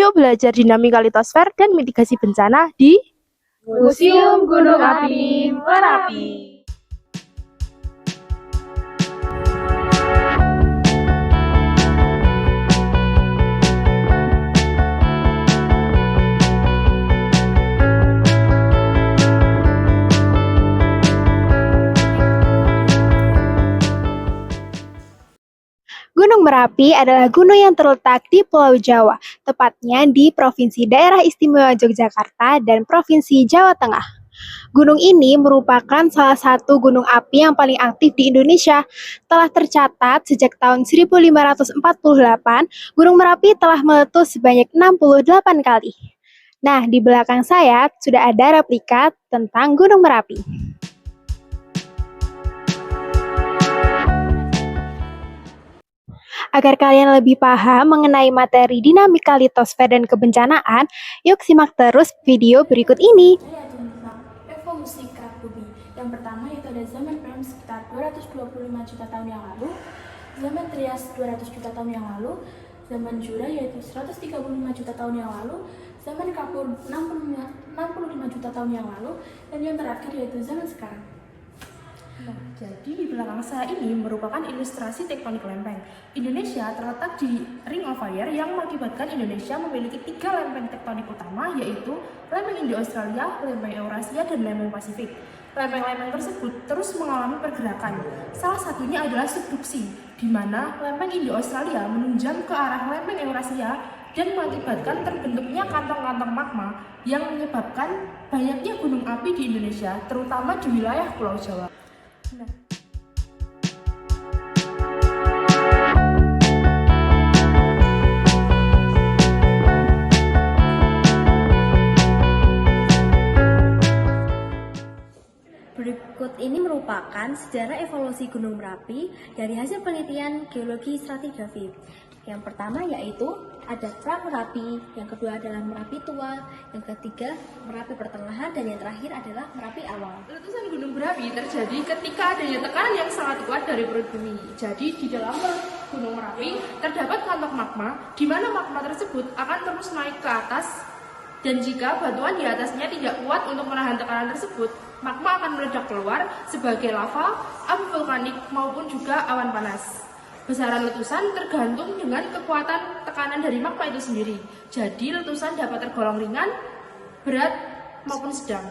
Yuk belajar dinamika litosfer dan mitigasi bencana di Museum Gunung Api Merapi. Gunung Merapi adalah gunung yang terletak di Pulau Jawa, tepatnya di Provinsi Daerah Istimewa Yogyakarta dan Provinsi Jawa Tengah. Gunung ini merupakan salah satu gunung api yang paling aktif di Indonesia. Telah tercatat sejak tahun 1548, Gunung Merapi telah meletus sebanyak 68 kali. Nah, di belakang saya sudah ada replika tentang Gunung Merapi. Agar kalian lebih paham mengenai materi dinamika litosfer dan kebencanaan, yuk simak terus video berikut ini. Tentang evolusi kerak bumi. Yang pertama yaitu ada zaman Perm sekitar 225 juta tahun yang lalu, zaman Trias 200 juta tahun yang lalu, zaman Jura yaitu 135 juta tahun yang lalu, zaman Kapur 65 juta tahun yang lalu, dan yang terakhir yaitu zaman sekarang. Nah, jadi di belakang saya ini merupakan ilustrasi tektonik lempeng. Indonesia terletak di Ring of Fire yang mengakibatkan Indonesia memiliki 3 lempeng tektonik utama, yaitu lempeng Indo-Australia, lempeng Eurasia, dan lempeng Pasifik. Lempeng-lempeng tersebut terus mengalami pergerakan. Salah satunya adalah subduksi, di mana lempeng Indo-Australia menunjang ke arah lempeng Eurasia dan mengakibatkan terbentuknya kantong-kantong magma yang menyebabkan banyaknya gunung api di Indonesia, terutama di wilayah Pulau Jawa. Berikut ini merupakan sejarah evolusi Gunung Merapi dari hasil penelitian geologi stratigrafi. Yang pertama yaitu ada pra Merapi, yang kedua adalah Merapi tua, yang ketiga Merapi pertengahan, dan yang terakhir adalah Merapi awal. Letusan Gunung Merapi terjadi ketika adanya tekanan yang sangat kuat dari perut bumi. Jadi di dalam perut Gunung Merapi terdapat kantong magma, di mana magma tersebut akan terus naik ke atas, dan jika batuan di atasnya tidak kuat untuk menahan tekanan tersebut, magma akan meledak keluar sebagai lava, abu vulkanik, maupun juga awan panas. Besaran letusan tergantung dengan kekuatan tekanan dari magma itu sendiri. Jadi letusan dapat tergolong ringan, berat, maupun sedang.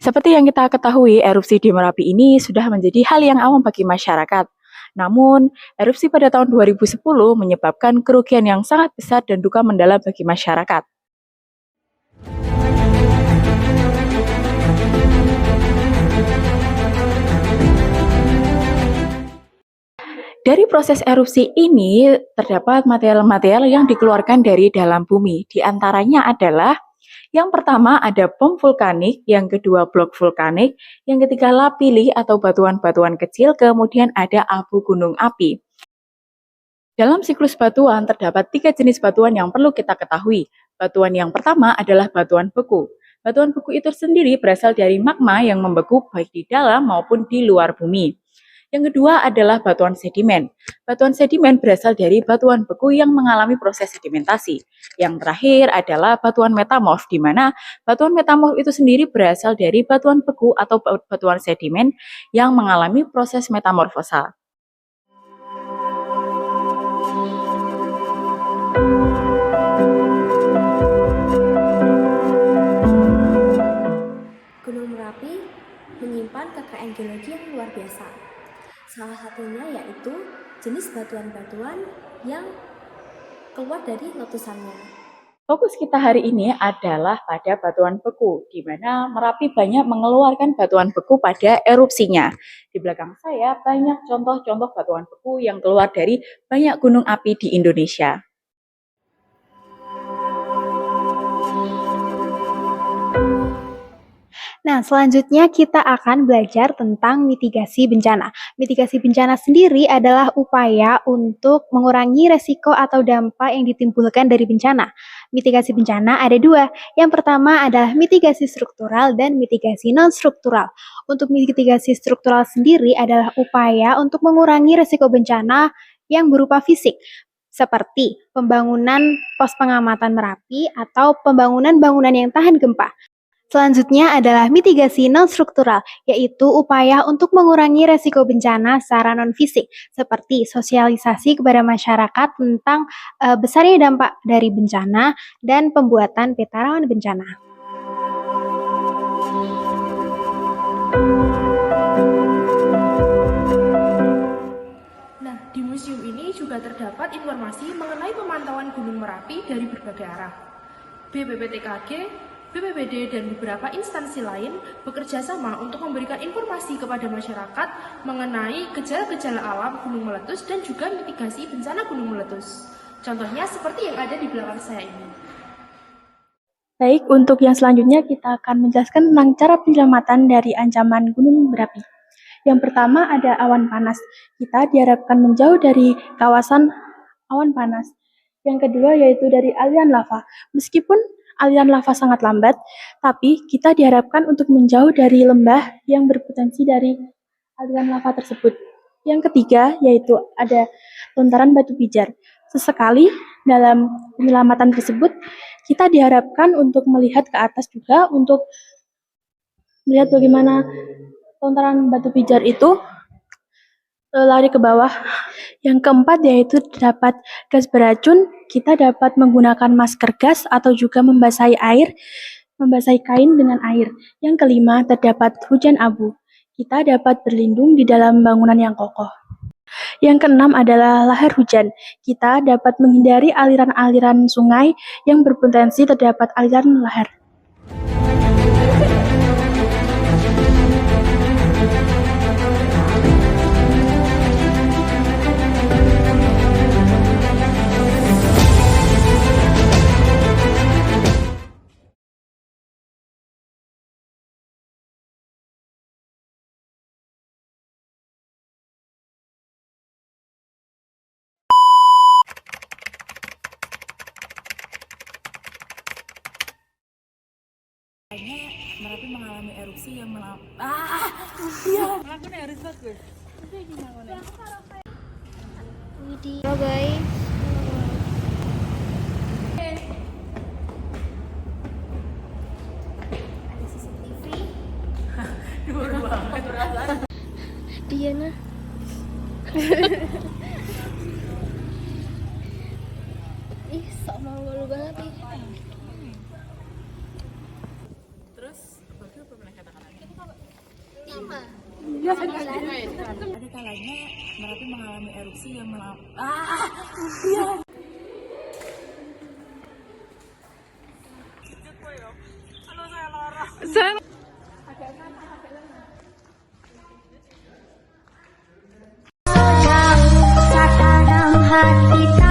Seperti yang kita ketahui, erupsi di Merapi ini sudah menjadi hal yang awam bagi masyarakat. Namun, erupsi pada tahun 2010 menyebabkan kerugian yang sangat besar dan duka mendalam bagi masyarakat. Dari proses erupsi ini, terdapat material-material yang dikeluarkan dari dalam bumi. Di antaranya adalah yang pertama ada bom vulkanik, yang kedua blok vulkanik, yang ketiga lapilli atau batuan-batuan kecil, kemudian ada abu gunung api. Dalam siklus batuan terdapat 3 jenis batuan yang perlu kita ketahui. Batuan yang pertama adalah batuan beku. Batuan beku itu sendiri berasal dari magma yang membeku baik di dalam maupun di luar bumi. Yang kedua adalah batuan sedimen. Batuan sedimen berasal dari batuan beku yang mengalami proses sedimentasi. Yang terakhir adalah batuan metamorf, di mana batuan metamorf itu sendiri berasal dari batuan beku atau batuan sedimen yang mengalami proses metamorfosa. Gunung Merapi menyimpan kekayaan geologi yang luar biasa. Salah satunya yaitu jenis batuan-batuan yang keluar dari letusannya. Fokus kita hari ini adalah pada batuan beku, di mana Merapi banyak mengeluarkan batuan beku pada erupsinya. Di belakang saya banyak contoh-contoh batuan beku yang keluar dari banyak gunung api di Indonesia. Nah, selanjutnya kita akan belajar tentang mitigasi bencana. Mitigasi bencana sendiri adalah upaya untuk mengurangi resiko atau dampak yang ditimbulkan dari bencana. Mitigasi bencana ada dua. Yang pertama adalah mitigasi struktural dan mitigasi non-struktural. Untuk mitigasi struktural sendiri adalah upaya untuk mengurangi resiko bencana yang berupa fisik, seperti pembangunan pos pengamatan Merapi atau pembangunan bangunan yang tahan gempa. Selanjutnya adalah mitigasi non-struktural, yaitu upaya untuk mengurangi resiko bencana secara non-fisik, seperti sosialisasi kepada masyarakat tentang besarnya dampak dari bencana dan pembuatan peta rawan bencana. Nah, di museum ini juga terdapat informasi mengenai pemantauan Gunung Merapi dari berbagai arah. BPPTKG, BPBD, dan beberapa instansi lain bekerja sama untuk memberikan informasi kepada masyarakat mengenai gejala-gejala alam gunung meletus dan juga mitigasi bencana gunung meletus. Contohnya seperti yang ada di belakang saya ini. Baik, untuk yang selanjutnya kita akan menjelaskan tentang cara penyelamatan dari ancaman gunung berapi. Yang pertama ada awan panas. Kita diharapkan menjauh dari kawasan awan panas. Yang kedua yaitu dari aliran lava. Meskipun aliran lava sangat lambat, tapi kita diharapkan untuk menjauh dari lembah yang berpotensi dari aliran lava tersebut. Yang ketiga yaitu ada lontaran batu pijar. Sesekali dalam penyelamatan tersebut, kita diharapkan untuk melihat ke atas juga untuk melihat bagaimana lontaran batu pijar itu lari ke bawah. Yang keempat yaitu terdapat gas beracun. Kita dapat menggunakan masker gas atau juga membasahi kain dengan air. Yang kelima terdapat hujan abu. Kita dapat berlindung di dalam bangunan yang kokoh. Yang keenam adalah lahar hujan. Kita dapat menghindari aliran-aliran sungai yang berpotensi terdapat aliran lahar. Merapi mengalami erupsi yang Halo guys. Ada CCTV. Diana. Ih, sok malu banget nih. Ada kalanya Merapi mengalami erupsi yang Hati